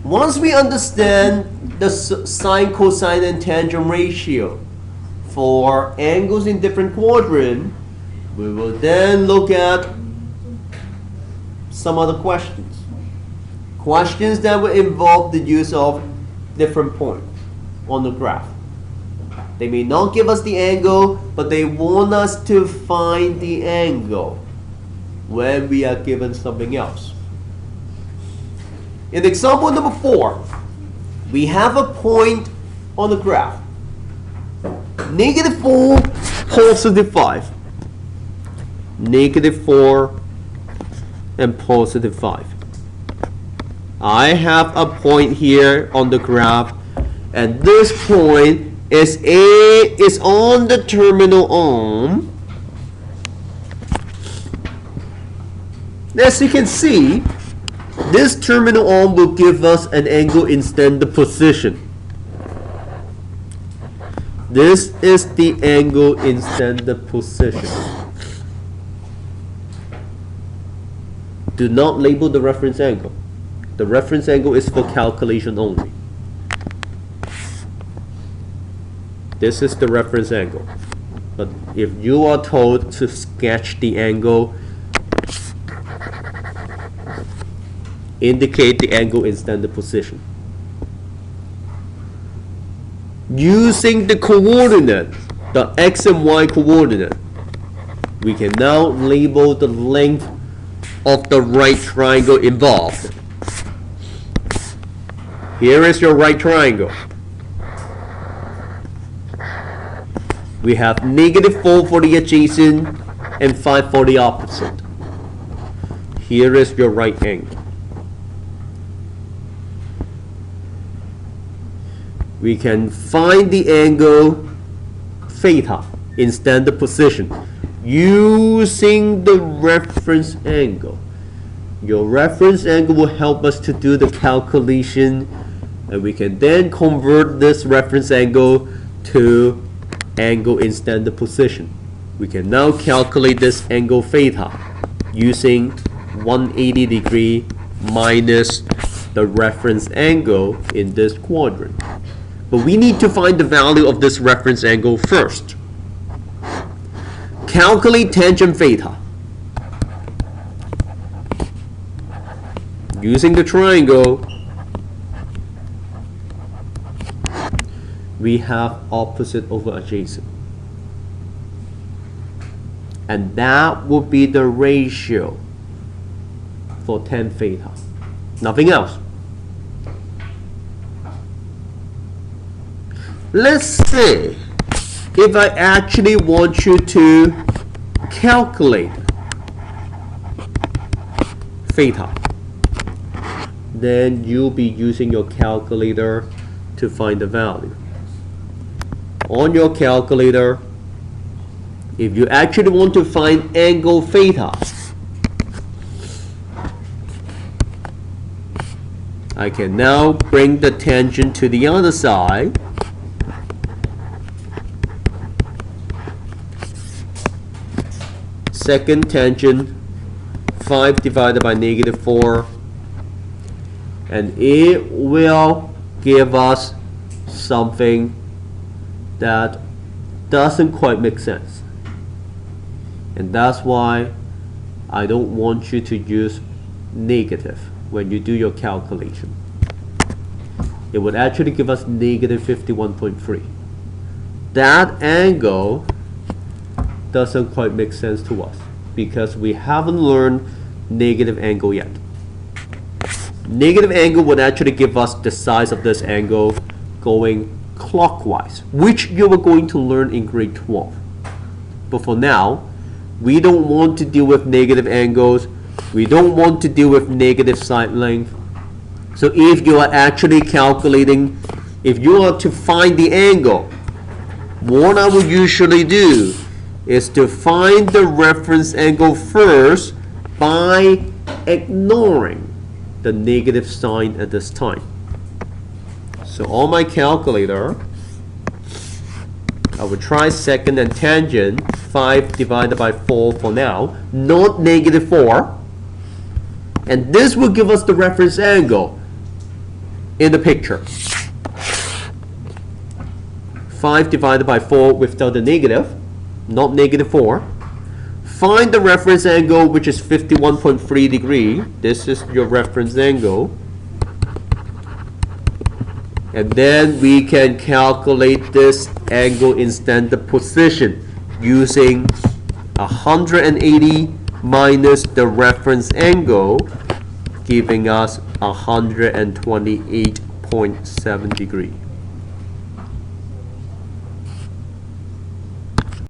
Once we understand the sine, cosine, and tangent ratio for angles in different quadrants, we will then look at some other questions. Questions that will involve the use of different points on the graph. They may not give us the angle, but they want us to find the angle when we are given something else. In example number 4, we have a point on the graph. -4, +5. -4 and +5. I have a point here on the graph, and this point is on the terminal arm. As you can see, this terminal arm will give us an angle in standard position. This is the angle in standard position. Do not label the reference angle. The reference angle is for calculation only. This is the reference angle. But if you are told to sketch the angle, indicate the angle in standard position. Using the coordinate, the x and y coordinate, we can now label the length of the right triangle involved. Here is your right triangle. We have -4 for the adjacent and 5 for the opposite. Here is your right angle. We can find the angle theta in standard position using the reference angle. Your reference angle will help us to do the calculation, and we can then convert this reference angle to angle in standard position. We can now calculate this angle theta using 180 degree minus the reference angle in this quadrant. But we need to find the value of this reference angle first. Calculate tangent theta. Using the triangle, we have opposite over adjacent. And that would be the ratio for tan theta. Nothing else. Let's say if I actually want you to calculate theta, then you'll be using your calculator to find the value. On your calculator, if you actually want to find angle theta, I can now bring the tangent to the other side. Second tangent, 5 divided by -4, and it will give us something that doesn't quite make sense. And that's why I don't want you to use negative when you do your calculation. It would actually give us -51.3. That angle doesn't quite make sense to us because we haven't learned negative angle yet. Negative angle would actually give us the size of this angle going clockwise, which you are going to learn in grade 12. But for now, we don't want to deal with negative angles. We don't want to deal with negative side length. So if you are actually calculating, if you are to find the angle, what I will usually do is to find the reference angle first by ignoring the negative sign at this time. So on my calculator, I will try second and tangent, 5 divided by 4 for now, not -4. And this will give us the reference angle. in the picture. 5 divided by 4 without the negative, not negative 4. Find the reference angle, which is 51.3 degree. This is your reference angle. And then we can calculate this angle in standard position using 180 minus the reference angle, giving us 128.7 degree.